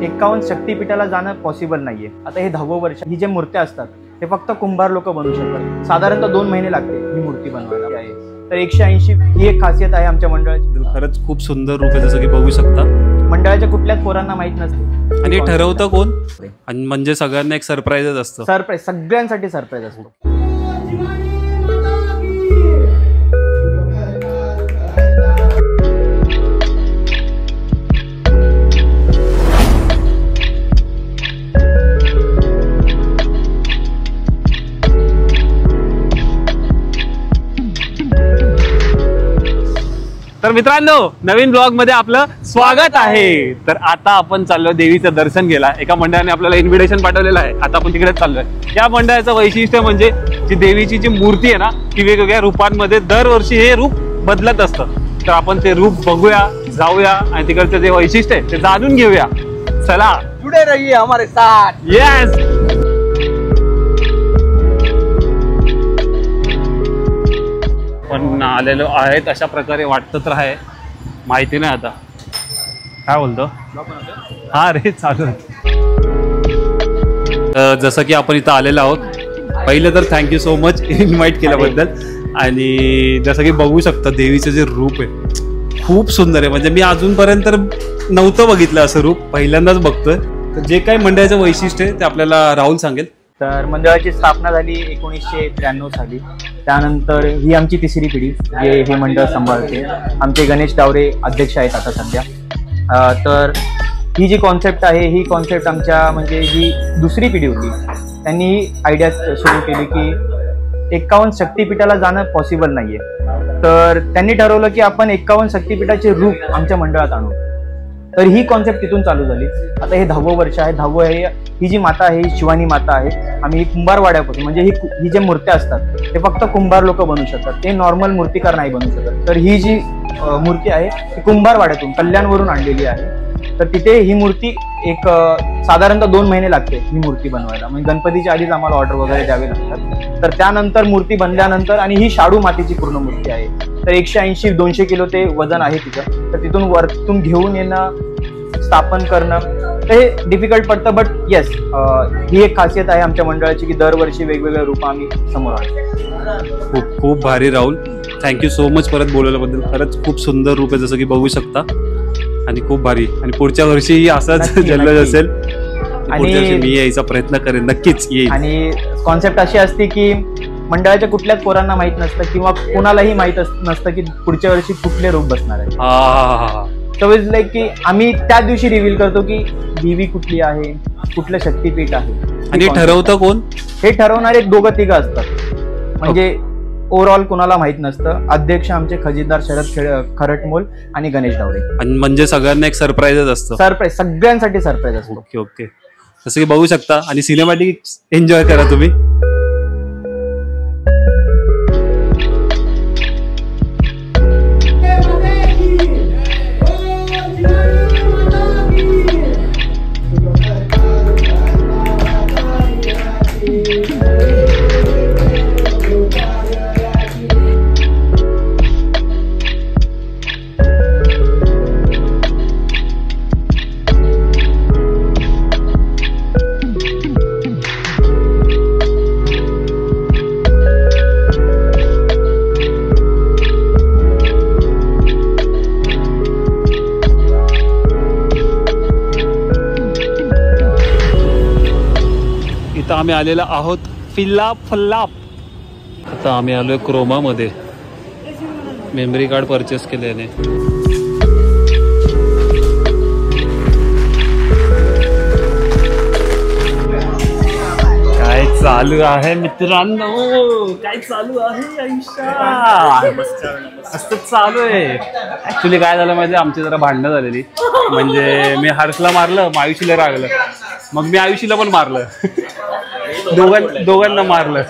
51 शक्तिपीठाला जाणं पॉसिबल नाहीये। आता हे 10वं वर्ष, ही जे मूर्त्या असतात हे फक्त कुंभार लोक बनवू शकतात। साधारणतः 2 महिने लागते ही मूर्ती बनवायला आहे। तर 180 ही एक खासियत आहे आमच्या मंडळाची। खरंच खूप सुंदर रूप आहे, जसं की बघू शकता। मंडळाच्या कुठल्याच पोरांना माहित नसते आणि ठरवतं कोण, आणि म्हणजे सगळ्यांना एक सरप्राईजच असतं। सरप्राईज, सगळ्यांसाठी सरप्राईज असतो। तर मित्रांनो, नवीन ब्लॉग मध्ये आपलं स्वागत आहे। तर आता आपण चाललोय देवीचं दर्शन घ्यायला। एका मंडळाने आपल्याला इन्व्हिटेशन पाठवलेलं आहे, आता आपण तिकडेच चाललोय। या मंडळाचं वैशिष्ट्य म्हणजे जी देवीची जी मूर्ती आहे ना, ती वेगवेगळ्या रूपांमध्ये दरवर्षी हे रूप बदलत असतं। तर आपण ते रूप बघूया, जाऊया आणि तिकडचं जे वैशिष्ट्य आहे ते जाणून घेऊया। चला, जुड़े रहिए हमारे साथ। येस। पण आलेलो आहेत अशा प्रकारे वाटतं तर आहे, माहिती नाही आता काय बोलतो। हा रे, चालू। जसं की आपण इथं आलेलो आहोत, पहिलं तर थँक्यू सो मच इन्व्हाइट केल्याबद्दल। आणि जसं की बघू शकता देवीचं जे रूप आहे खूप सुंदर आहे, म्हणजे मी अजूनपर्यंत नव्हतं बघितलं असं रूप, पहिल्यांदाच बघतोय। तर जे काही मंडळाचं वैशिष्ट्य आहे ते आपल्याला राहुल सांगेल। तर मंडळाची स्थापना झाली 1993 साली। त्यानंतर ही आमची तिसरी पिढी जे हे मंडळ सांभाळते। आमचे गणेश डावरे अध्यक्ष आहेत आता सध्या। तर ही जी कॉन्सेप्ट आहे, ही कॉन्सेप्ट आमच्या म्हणजे जी दुसरी पिढी होती त्यांनी ही आयडिया सुरू केली की 51 शक्तिपीठाला जाणं पॉसिबल नाहीये। तर त्यांनी ठरवलं की आपण 51 शक्तिपीठाचे रूप आमच्या मंडळात आणू। तर ही कॉन्सेप्ट तिथून चालू झाली। आता हे 10वं वर्ष आहे। 10वं आहे। ही जी माता आहे ही शिवानी माता आहे। आम्ही कुंभारवाड्यापासून, म्हणजे ही जे मूर्त्या असतात ते फक्त कुंभार लोक बनवू शकतात, ते नॉर्मल मूर्तिकार नाही बनवू शकत। तर ही जी मूर्ती आहे ती कुंभारवाड्यातून, कल्याणवरून आणलेली आहे। तर तिथे ही मूर्ती एक साधारणतः 2 महिने लागते ही मूर्ती बनवायला, म्हणजे गणपतीच्या आधीच आम्हाला ऑर्डर वगैरे द्यावे लागतात। तर त्यानंतर मूर्ती बनल्यानंतर, आणि ही शाडू मातीची पूर्ण मूर्ती आहे। तर 180-200 किलो ते वजन आहे तिचं। तर तिथून वरतून घेऊन येणं, स्थापन करणं हे डिफिकल्ट पडतं। बट येस, ही एक खासियत आहे आमच्या मंडळाची की दरवर्षी वेगवेगळे रूप आम्ही समोर आणतो। खूप खूप भारी राहुल, थँक्यू सो मच परत बोलवल्याबद्दल। खरंच खूप सुंदर रूप आहे, जसं की बघू शकता, आणि खूप भारी। आणि पुढच्या वर्षी असाच जल्लोष असेल, आणि मी यायचा प्रयत्न करेन, नक्कीच येईल। आणि कॉन्सेप्ट अशी असते की मंडळाच्या कुठल्याच पोरांना माहित नसतं किंवा कोणालाही माहित नसतं की पुढच्या वर्षी कुठले रूप बसणार आहे। सो इट्स लाईक की आम्ही त्या दिवशी रिव्हील करतो की देवी कुठली आहे, कुठलं शक्तिपीठ आहे। आणि ठरवतं कोण, हे ठरवणारे 2-3 असतात, म्हणजे ओव्हरऑल कोणाला माहित नसतं। अध्यक्ष आमचे खजिनदार शरद खरटमोल आणि गणेश डावरे। आणि म्हणजे सगळ्यांना एक सरप्राईजच असतं। सरप्राईज, सगळ्यांसाठी सरप्राईज असतो। ओके ओके, जसं की बघू शकता। आणि सिनेमॅटिक एन्जॉय करा तुम्ही। आम्ही आलेलो आहोत फल्लाप। आता आम्ही आलोय क्रोमा मध्ये, मेमरी कार्ड परचेस केल्याने। काय चालू आहे मित्रांनो, काय चालू आहे आयुष्यात, मस्त चालू आहे। ऍक्च्युली काय झालं माहिती, आमची जरा भांडणं झालेली। म्हणजे मी हर्षला मारलं, मग आयुषीला रागलं, मग मी आयुषीला पण मारलं, दोघांना मारलं।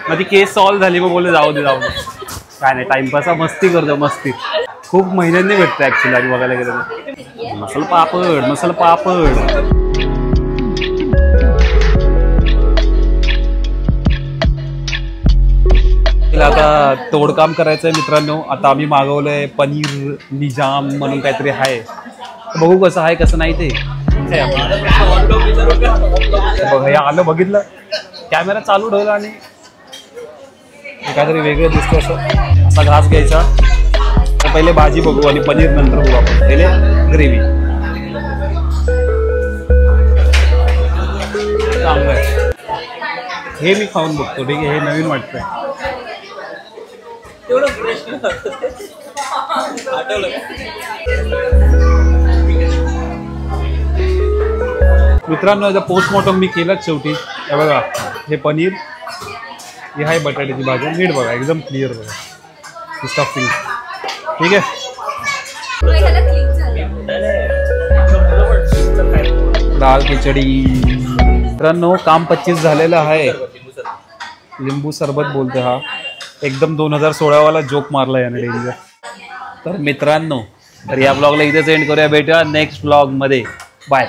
मग ती केस सॉल्व्ह झाली, मग बोलले जाऊ दे काय नाही, टाइमपास मस्ती करतो, मस्ती। खूप महिन्यांनी भेटतं ऍक्च्युली आम्ही बघायला गेलो। मसाला पापड। आता तोडकाम करायचंय मित्रांनो। आता आम्ही मागवलंय पनीर निजाम म्हणून काहीतरी आहे, बघू कसं आहे कसं नाही ते बघा. हे आलं बघितलं कॅमेरा चालू ठेवला आणि काहीतरी वेगळं दिसतं असं. असा घास घ्यायचा तर पहिले भाजी बघू आणि पनीर नंतर बघू आपण. पहिले ग्रेव्ही चांगलं आहे. हे मी खाऊन बघतो ठीक आहे. हे नवीन वाटतंय. मित्रांनो याचा पोस्टमॉर्टम मी केलंच शेवटी. हे बघा हे पनीर, ही आहे बटाट्याची भाजी. नीट बघा एकदम क्लिअर बघा स्टफिंग. ठीक आहे. दाल खिचडी. मित्रांनो काम 25 झालेलं आहे. लिंबू सरबत बोलते हा. एकदम 2016 वाला जोक मारला याने डेंजर. तर मित्रांनो तर या ब्लॉगला इथेच एंड करूया. भेटूया नेक्स्ट ब्लॉग मध्ये. बाय.